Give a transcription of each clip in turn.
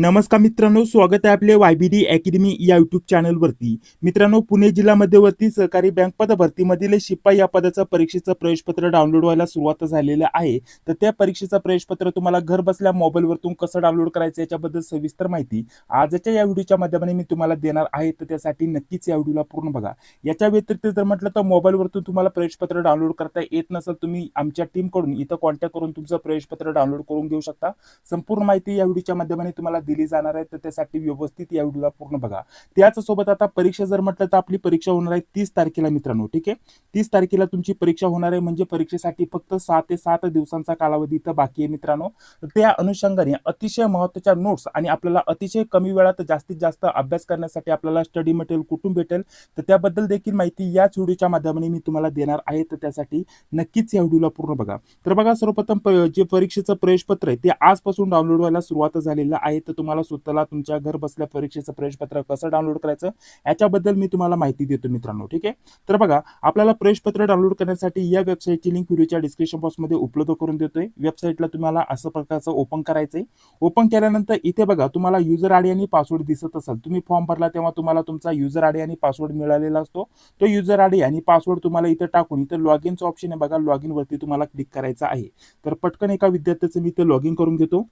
नमस्कार मित्रांनो, स्वागत आहे आपले YBD अकॅडमी या युट्यूब चॅनलवरती. मित्रांनो, पुणे जिल्हा मध्यवर्ती सहकारी बँक पद भरतीमधील शिपाई या पदाचं परीक्षेचं प्रवेशपत्र डाउनलोड व्हायला सुरुवात झालेलं आहे. तर त्या परीक्षेचं प्रवेशपत्र तुम्हाला घर बसल्या मोबाईलवरतून कसं डाउनलोड करायचं याच्याबद्दल सविस्तर माहिती आजच्या या व्हिडिओच्या माध्यमाने मी तुम्हाला देणार आहे. तर त्यासाठी नक्कीच या व्हिडिओला पूर्ण बघा. याच्या व्यतिरिक्त जर म्हटलं तर मोबाईलवरतून तुम्हाला प्रवेशपत्र डाउनलोड करता येत नसेल, तुम्ही आमच्या टीमकडून इथं कॉन्टॅक्ट करून तुमचं प्रवेशपत्र डाउनलोड करून घेऊ शकता. संपूर्ण माहिती या व्हिडिओच्या माध्यमाने तुम्हाला दिली जाणार आहे. तर त्यासाठी व्यवस्थित या व्हिडिओला पूर्ण बघा. त्याच सोबत आता परीक्षा जर म्हटलं तर आपली परीक्षा होणार आहे 30 तारखेला मित्रांनो. ठीक आहे, 30 तारखेला तुमची परीक्षा होणार आहे. म्हणजे परीक्षेसाठी फक्त 6 ते 7 दिवसांचा कालावधी इथं बाकी आहे मित्रांनो. त्या अनुषंगाने अतिशय महत्त्वाच्या नोट्स आणि आपल्याला अतिशय कमी वेळात जास्तीत जास्त अभ्यास करण्यासाठी आपल्याला स्टडी मटेरियल कुठून भेटेल तर त्याबद्दल देखील माहिती याच व्हिडिओच्या माध्यमाने मी तुम्हाला देणार आहे. तर त्यासाठी नक्कीच या व्हिडिओला पूर्ण बघा. तर बघा, सर्वप्रथम जे परीक्षेचं प्रवेशपत्र आहे ते आजपासून डाउनलोड व्हायला सुरुवात झालेलं आहे. तर तुम्हाला स्वतःला तुमच्या घर बसल्या परीक्षेचं प्रवेशपत्र कसं डाउनलोड करायचं याच्याबद्दल मी तुम्हाला माहिती देतो मित्रांनो. ठीक आहे, तर बघा, आपल्याला प्रवेशपत्र डाउनलोड करण्यासाठी या वेबसाईटची लिंक व्हिडिओच्या डिस्क्रिप्शन बॉक्समध्ये उपलब्ध करून देतोय. वेबसाईटला तुम्हाला असं प्रकारचं ओपन करायचंय. ओपन केल्यानंतर इथे बघा, तुम्हाला युजर आयडी आणि पासवर्ड दिसत असेल. तुम्ही फॉर्म भरला तेव्हा तुम्हाला तुमचा युजर आयडी आणि पासवर्ड मिळालेला असतो. तो युजर आयडी आणि पासवर्ड तुम्हाला इथे टाकून इथे लॉग इनचं ऑप्शन आहे बघा, लॉग इन वरती तुम्हाला क्लिक करायचं आहे. तर पटकन एका विद्यार्थ्याचं मी इथे लॉग इन करून घेतो.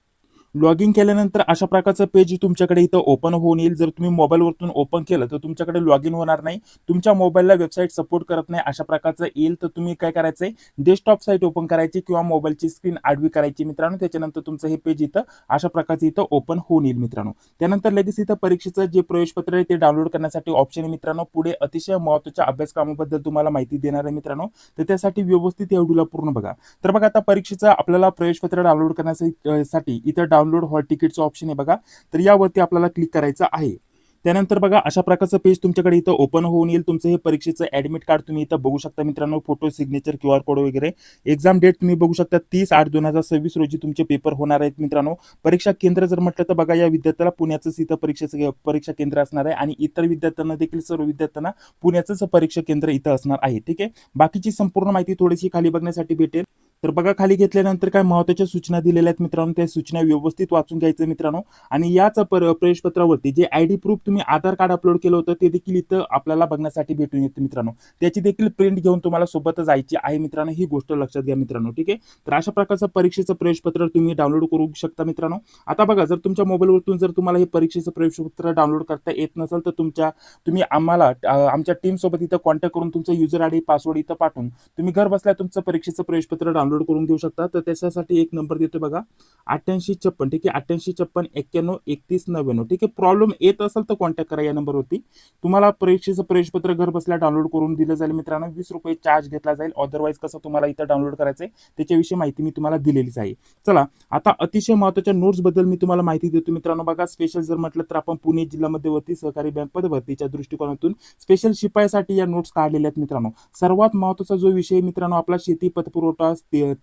लॉग इन केल्यानंतर अशा प्रकारचं पेज तुमच्याकडे इथं ओपन होऊन येईल. जर तुम्ही मोबाईलवरतून ओपन केलं तर तुमच्याकडे लॉग इन होणार नाही. तुमच्या मोबाईलला वेबसाईट सपोर्ट करत नाही अशा प्रकारचं येईल. तर तुम्ही काय करायचंय, डेस्कटॉप साईट ओपन करायची किंवा मोबाईलची स्क्रीन आडवी करायची मित्रांनो. त्याच्यानंतर तुमचं हे पेज इथं अशा प्रकारचं इथं ओपन होऊन येईल मित्रांनो. त्यानंतर लगेच इथं परीक्षेचं जे प्रवेशपत्र आहे ते डाउनलोड करण्यासाठी ऑप्शन आहे मित्रांनो. पुढे अतिशय महत्त्वाच्या अभ्यासक्रमाबद्दल तुम्हाला माहिती देणार आहे मित्रांनो. तर त्यासाठी व्यवस्थित या व्हिडिओला पूर्ण बघा. तर बघा, आता परीक्षेचं आपल्याला प्रवेशपत्र डाउनलोड करण्यासाठी इथं डाउनलोड हॉल तिकीटचं ऑप्शन आहे बघा. तर यावरती आपल्याला क्लिक करायचं आहे. त्यानंतर बघा, अशा प्रकारचं पेज तुमच्याकडे इथं ओपन होऊन येईल. तुमचं हे परीक्षेचं ऍडमिट कार्ड तुम्ही इथं बघू शकता मित्रांनो. फोटो, सिग्नेचर, QR कोड वगैरे. एक्झाम डेट तुम्ही बघू शकता 30/8/2026 रोजी तुमचे पेपर होणार आहेत मित्रांनो. परीक्षा केंद्र जर म्हटलं तर बघा, या विद्यार्थ्याला पुण्याचंच इथं परीक्षा केंद्र असणार आहे आणि इतर विद्यार्थ्यांना देखील सर्व विद्यार्थ्यांना पुण्याचंच परीक्षा केंद्र इथं असणार आहे. ठीक आहे, बाकीची संपूर्ण माहिती थोडीशी खाली बघण्यासाठी भेटेल. तर बघा, खाली घेतल्यानंतर काय महत्त्वाच्या सूचना दिलेल्या आहेत मित्रांनो. त्या सूचना व्यवस्थित वाचून घ्यायचं मित्रांनो. आणि याच प्रवेशपत्रावरती जे आयडी प्रूफ तुम्ही आधार कार्ड अपलोड केलं होतं ते देखील इथं आपल्याला बघण्यासाठी भेटून येते मित्रांनो. त्याची देखील प्रिंट घेऊन तुम्हाला सोबत जायची आहे मित्रांनो. ही गोष्ट लक्षात घ्या मित्रांनो. ठीक आहे, तर अशा प्रकारचं परीक्षेचं प्रवेशपत्र तुम्ही डाउनलोड करू शकता मित्रांनो. आता बघा, जर तुमच्या मोबाईलवरून जर तुम्हाला हे परीक्षेचं प्रवेशपत्र डाउनलोड करता येत नसेल तर तुम्ही आम्हाला आमच्या टीम सोबत इथं कॉन्टॅक्ट करून तुमचं युजर आयडी पासवर्ड इथं पाठवून तुम्ही घर बसल्या तुमचं परीक्षेचं प्रवेशपत्र डाउनलोड करून घेऊ शकता. तर त्याच्यासाठी एक नंबर देतो बघा, 8856. ठीक आहे, 8856 91 31 99. ठीक आहे, प्रॉब्लेम येत असेल तर कॉन्टॅक्ट करा या नंबरवरती. तुम्हाला परीक्षेचं प्रवेशपत्र घर बसल्या डाउनलोड करून दिलं जाईल मित्रांनो. 20 रुपये चार्ज घेतला जाईल. अदरवाईज कसं तुम्हाला इथं डाउनलोड करायचंय त्याच्याविषयी माहिती मी तुम्हाला दिलेलीच आहे. चला, आता अतिशय महत्त्वाच्या नोट्स बद्दल मी तुम्हाला माहिती देतो मित्रांनो. बघा, स्पेशल जर म्हटलं तर आपण पुणे जिल्हा मध्यवर्ती सहकारी बँक पद भरतीच्या दृष्टिकोनातून स्पेशल शिपायासाठी या नोट्स काढलेल्या आहेत मित्रांनो. सर्वात महत्त्वाचा जो विषय मित्रांनो आपला शेती पतपुरवठा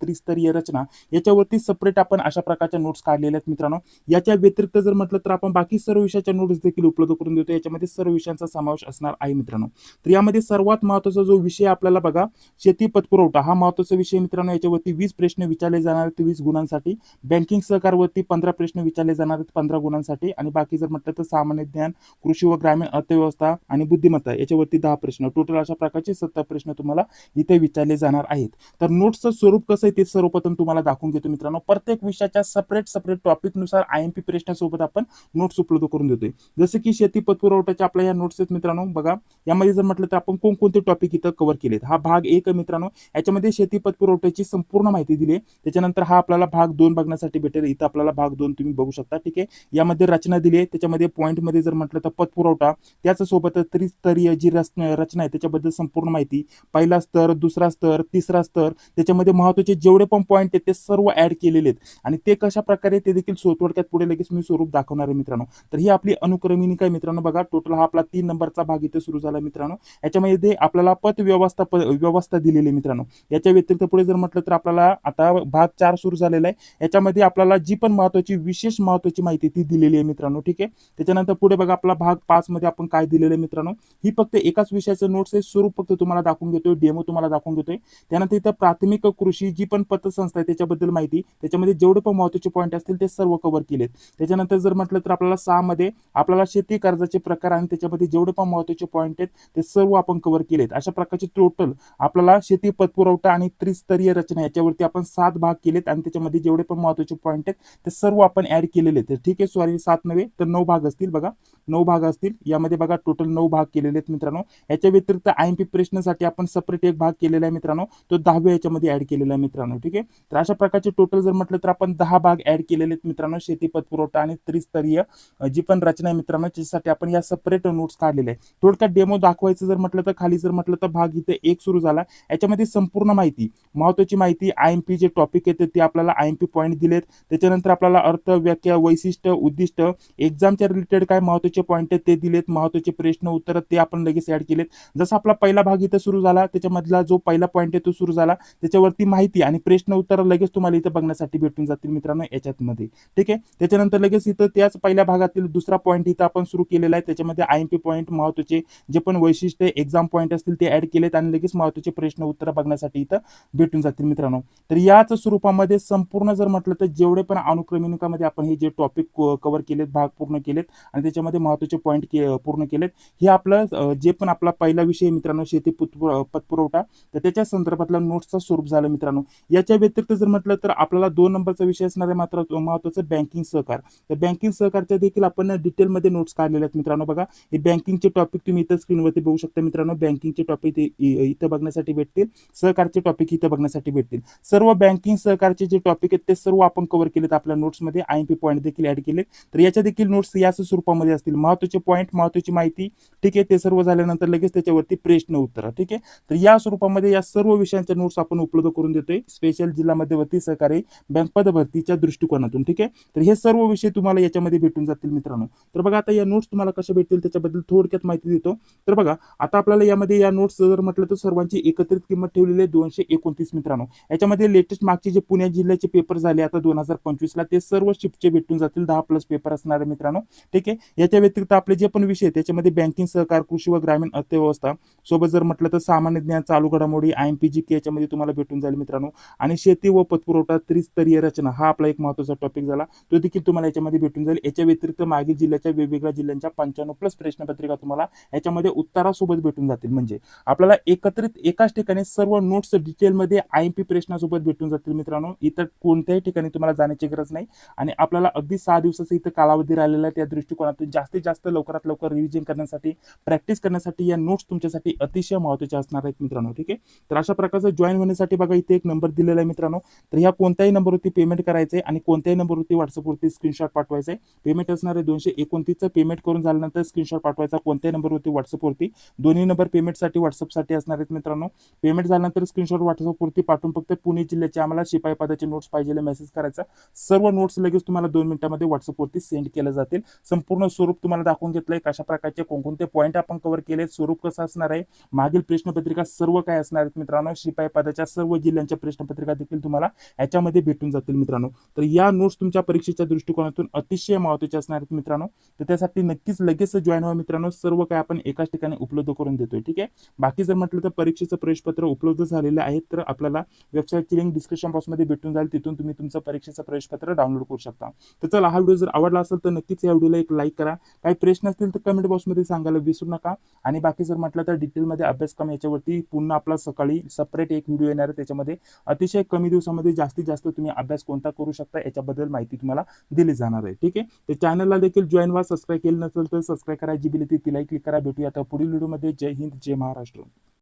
त्रिस्तरीय रचना याच्यावरती सेपरेट आपण अशा प्रकारच्या नोट्स काढलेल्या आहेत मित्रांनो. याच्या व्यतिरिक्त जर म्हटलं तर आपण बाकी सर्व विषयाच्या नोट्स देखील उपलब्ध करून देतो. याच्यामध्ये सर्व विषयांचा समावेश असणार आहे मित्रांनो. तर यामध्ये सर्वात महत्त्वाचा जो विषय आपल्याला बघा, शेती पतपुरवठा हा महत्त्वाचा विषय मित्रांनो. याच्यावरती 20 प्रश्न विचारले जाणार आहेत 20 गुणांसाठी. बँकिंग सहकारवरती 15 प्रश्न विचारले जाणार आहेत 15 गुणांसाठी. आणि बाकी जर म्हटलं तर सामान्य ज्ञान, कृषी व ग्रामीण अर्थव्यवस्था आणि बुद्धिमत्ता याच्यावरती 10 प्रश्न. टोटल अशा प्रकारचे 70 प्रश्न तुम्हाला इथे विचारले जाणार आहेत. तर नोट्सचं स्वरूप कसं आहे ते सर्वप्रथम तुम्हाला दाखवून घेतो मित्रांनो. प्रत्येक विषयाच्या सेपरेट टॉपिकनुसार IMP प्रश्नासोबत आपण नोट्स उपलब्ध करून देतोय. जसं की शेती पतपुरवठ्याच्या आपल्या या नोट्स आहेत मित्रांनो. बघा, यामध्ये जर म्हटलं तर आपण कोणकोणते टॉपिक इथं कव्हर केलेत. हा भाग 1 मित्रांनो. याच्यामध्ये शेती पतपुरवठ्याची संपूर्ण माहिती दिली आहे. त्याच्यानंतर हा आपल्याला भाग 2 बघण्यासाठी भेटेल. इथं आपल्याला भाग 2 तुम्ही बघू शकता. ठीक आहे, यामध्ये रचना दिली आहे. त्याच्यामध्ये पॉईंटमध्ये जर म्हटलं तर पतपुरवठा, त्याच्यासोबत त्रिस्तरीय जी रचना आहे त्याच्याबद्दल संपूर्ण माहिती, पहिला स्तर, दुसरा स्तर, तिसरा स्तर, त्याच्यामध्ये महत्त्वाचे जेवढे पण पॉईंट आहेत ते सर्व ऍड केलेले आहेत. आणि ते कशा प्रकारे ते देखील थोडक्यात पुढे लगेच मी स्वरूप दाखवणार आहे मित्रांनो. तर ही आपली अनुक्रमिका आहे मित्रांनो. बघा, टोटल हा आपला 3 नंबरचा भाग इथे सुरू झाला मित्रांनो. याच्यामध्ये आपल्याला व्यवस्था दिलेली आहे मित्रांनो. याच्या व्यतिरिक्त पुढे जर म्हटलं तर आपल्याला आता भाग 4 सुरू झालेला आहे. याच्यामध्ये आपल्याला जी पण विशेष महत्त्वाची माहिती ती दिलेली आहे मित्रांनो. ठीक आहे, त्याच्यानंतर पुढे बघा, आपला भाग 5 मध्ये आपण काय दिलेलं आहे मित्रांनो. ही फक्त एकाच विषयाचं नोट्स आहे. स्वरूप फक्त तुम्हाला दाखवून घेतोय, डेमो तुम्हाला दाखवून घेतोय. त्यानंतर इथं प्राथमिक कृषी अशी जी पण पतसंस्था आहे त्याच्याबद्दल माहिती, त्याच्यामध्ये जेवढे पण महत्त्वाचे पॉईंट असतील ते सर्व कव्हर केलेत. त्याच्यानंतर जर म्हटलं तर आपल्याला 6 मध्ये आपल्याला शेती कर्जाचे प्रकार आणि त्याच्यामध्ये जेवढे पण महत्त्वाचे पॉईंट आहेत ते सर्व आपण कव्हर केलेत. अशा प्रकारचे टोटल आपल्याला शेती पतपुरवठा आणि त्रिस्तरीय रचना याच्यावरती आपण 7 भाग केलेत आणि त्याच्यामध्ये जेवढे पण महत्त्वाचे पॉईंट आहेत ते सर्व आपण ऍड केलेले आहेत. ठीक आहे, सॉरी 7 नव्हे तर 9 भाग असतील. बघा 9 भाग असतील यामध्ये. बघा टोटल 9 भाग केलेले आहेत मित्रांनो. याच्या व्यतिरिक्त आयएमपी प्रश्नासाठी आपण सेपरेट एक भाग केलेला आहे मित्रांनो, तो 10व्या याच्यामध्ये ऍड केलेला आहे मित्रांनो. ठीक आहे, तर अशा प्रकारचे टोटल जर म्हटलं तर आपण 10 भाग ऍड केलेले आहेत मित्रांनो. शेती पतपुरवठा आणि त्रिस्तरीय जी पण रचना आहे मित्रांनो त्याच्यासाठी आपण या सेपरेट नोट्स काढलेले आहे. थोडक्यात डेमो दाखवायचं जर म्हटलं तर खाली जर म्हटलं तर भाग इथे 1 सुरू झाला. याच्यामध्ये संपूर्ण माहिती, महत्त्वाची माहिती, आयएमपी जे टॉपिक येते ते आपल्याला आयएमपी पॉईंट दिलेत. त्याच्यानंतर आपल्याला अर्थ, व्याख्या, वैशिष्ट्य, उद्दिष्ट, एक्झामच्या रिलेटेड काय महत्त्वाचे पॉईंट आहेत ते दिलेत. महत्त्वाचे प्रश्न उत्तर ते आपण लगेच ऍड केलेत. जसं आपला पहिला भाग इथं सुरू झाला त्याच्यामधला जो पहिला पॉईंट आहे तो सुरू झाला, त्याच्यावरती माहिती आणि प्रश्न उत्तर लगेच तुम्हाला इथं बघण्यासाठी भेटून जातील मित्रांनो याच्यामध्ये. ठीक आहे, त्याच्यानंतर लगेच इथं त्याच पहिल्या भागातील दुसरा पॉईंट इथं आपण सुरू केलेला आहे. त्याच्यामध्ये आयएमपी पॉईंट, महत्त्वाचे जे पण वैशिष्ट्य, एक्झाम पॉईंट असतील ते ऍड केलेत आणि लगेच महत्त्वाचे प्रश्न उत्तर बघण्यासाठी इथं भेटून जातील मित्रांनो. तर याच स्वरूपामध्ये संपूर्ण जर म्हटलं तर जेवढे पण अनुक्रमणिकामध्ये आपण हे जे टॉपिक कव्हर केलेत, भाग पूर्ण केलेत आणि त्याच्यामध्ये महत्त्वाचे पॉईंट पूर्ण केलेत, हे आपलं जे पण आपला पहिला विषय मित्रांनो शेती पतपुरवठा तर त्याच्या संदर्भातला नोट्सचं स्वरूप झालं मित्रांनो. याच्या व्यतिरिक्त जर म्हटलं तर आपल्याला 2 नंबरचा विषय असणार आहे मात्र महत्त्वाचं बँकिंग सहकार. तर बँकिंग सहकारच्या देखील आपण डिटेलमध्ये नोट्स काढलेले आहेत मित्रांनो. बघा हे बँकिंगचे टॉपिक तुम्ही इथं स्क्रीनवरती बघू शकता मित्रांनो. बँकिंगचे टॉपिक इथं बघण्यासाठी भेटतील, सहकारचे टॉपिक इथं बघण्यासाठी भेटतील. सर्व बँकिंग सहकारचे जे टॉपिक आहेत ते सर्व आपण कव्हर केलेत आपल्या नोट्समध्ये. आयएमपी पॉईंट देखील ऍड केलेत. तर याच्या देखील नोट्स याच स्वरूपामध्ये असतील. महत्त्वाचे पॉईंट, महत्त्वाची माहिती, ठीक आहे, ते सर्व झाल्यानंतर लगेच त्याच्यावरती प्रश्न उत्तर. ठीक आहे, तर या स्वरूपामध्ये या सर्व विषयांच्या नोट्स आपण उपलब्ध करून देतोय स्पेशल जिल्हा मध्यवर्ती सहकारी बँक पद भरतीच्या दृष्टिकोनातून. ठीक आहे, तर हे सर्व विषय तुम्हाला याच्यामध्ये भेटून जातील मित्रांनो. तर बघा आता या नोट्स तुम्हाला कशा भेटतील त्याच्याबद्दल थोडक्यात माहिती देतो. तर बघा आता आपल्याला यामध्ये या नोट्स जर म्हटलं तर सर्वांची एकत्रित किंमत ठेवलेली आहे 229 मित्रांनो. याच्यामध्ये लेटेस्ट मागचे जे पुणे जिल्ह्याचे पेपर झाले आता 2025 ला ते सर्व शिफ्टचे भेटून जातील. 10+ पेपर असणार आहे मित्रांनो. ठीक आहे, याच्या व्यतिरिक्त आपले जे पण विषय त्याच्यामध्ये बँकिंग सहकार, कृषी व ग्रामीण अर्थव्यवस्था सोबत जर म्हटलं तर सामान्य ज्ञान, चालू घडामोडी, आयएमपी जीके याच्यामध्ये तुम्हाला भेटून जाईल मित्रांनो. आणि शेती व पतपुरवठा त्रिस्तरीय रचना हा आपला एक महत्त्वाचा टॉपिक झाला, तो देखील तुम्हाला याच्यामध्ये भेटून जाईल. याच्या व्यतिरिक्त मागील जिल्ह्याच्या वेगवेगळ्या जिल्ह्यांच्या 95+ प्रश्नपत्रिका तुम्हाला याच्यामध्ये उत्तरासोबत भेटून जातील. म्हणजे आपल्याला एकत्रित एकाच ठिकाणी सर्व नोट्स डिटेलमध्ये आयएमपी प्रश्नासोबत भेटून जातील मित्रांनो. इतर कोणत्याही ठिकाणी तुम्हाला जाण्याची गरज नाही आणि आपल्याला अगदी 6 दिवसाचा इथं कालावधी राहिलेला आहे. त्या दृष्टिकोनातून जास्तीत जास्त लवकरात लवकर रिव्हिजन करण्यासाठी, प्रॅक्टिस करण्यासाठी या नोट्स तुमच्यासाठी अतिशय महत्त्वाचे असणार आहेत मित्रांनो. ठीक आहे, तर अशा प्रकारचं जॉईन होण्यासाठी बघा इथे एक नंबर दिलेला आहे मित्रांनो. तर ह्या कोणत्याही नंबरवरती पेमेंट करायचंय आणि कोणत्याही नंबरवरती व्हॉट्सअपवरती स्क्रीनशॉट पाठवायचा आहे. पेमेंट असणार आहे 229चं. पेमेंट करून झाल्यानंतर स्क्रीनशॉट पाठवायचा कोणत्याही नंबरवरती व्हॉट्सअपवरती. दोन्ही नंबर पेमेंटसाठी व्हॉट्सअपसाठी असणार आहेत मित्रांनो. पेमेंट झाल्यानंतर स्क्रीनशॉट व्हॉट्सअपवरती पाठवून फक्त पुणे जिल्ह्याचे आम्हाला शिपाई पदाचे नोट्स पाहिजे मेसेज करायचा. सर्व नोट्स लगेच तुम्हाला 2 मिनिटांमध्ये व्हॉट्सअपवरती सेंड केले जातील. संपूर्ण स्वरूप तुम्हाला दाखवून घेतलंय कशा प्रकारचे कोणकोणते पॉईंट आपण कव्हर केले, स्वरूप कसं असणार आहे, मागील प्रश्नपत्रिका सर्व काय असणार आहेत मित्रांनो. शिपाई पदाच्या सर्व जिल्ह्यांच्या प्रश्नपत्रिका देखील तुम्हाला याच्यामध्ये भेटून जातील मित्रांनो. तर या नोट्स तुमच्या परीक्षेच्या दृष्टिकोनातून अतिशय महत्त्वाचे असणार आहेत मित्रांनो. तर त्यासाठी नक्कीच लगेच जॉईन व्हा मित्रांनो. सर्व काय आपण एकाच ठिकाणी उपलब्ध करून देतोय. ठीक आहे, बाकी जर म्हटलं तर परीक्षेचं प्रवेशपत्र उपलब्ध झालेलं आहे तर आपल्याला वेबसाईटची लिंक डिस्क्रिप्शन बॉक्समध्ये भेटून जाईल. तिथून तुम्ही तुमचं परीक्षेचं प्रवेशपत्र डाउनलोड करू शकता. तर चला, हा व्हिडिओ जर आवडला असेल तर नक्कीच या व्हिडिओला एक लाईक करा. काही प्रश्न असतील तर कमेंट बॉक्समध्ये सांगायला विसरू नका. आणि बाकी जर म्हटलं तर डिटेलमध्ये अभ्यासक्रम याच्यावरती पुन्हा आपला सकाळी सेपरेट एक व्हिडिओ येणार आहे. त्याच्यामध्ये अतिशय कमी दिवसामध्ये जास्तीत जास्त तुम्ही अभ्यास कोणता करू शकता याच्याबद्दल माहिती तुम्हाला दिली जाणार आहे. ठीक आहे, तर चॅनलला देखील जॉईन व्हा. सबस्क्राईब केलं नसेल तर सबस्क्राईब करा. जी बिल ती लाईक क्लिक करा. भेटूया आता पुढील व्हिडिओमध्ये. जय हिंद, जय महाराष्ट्र.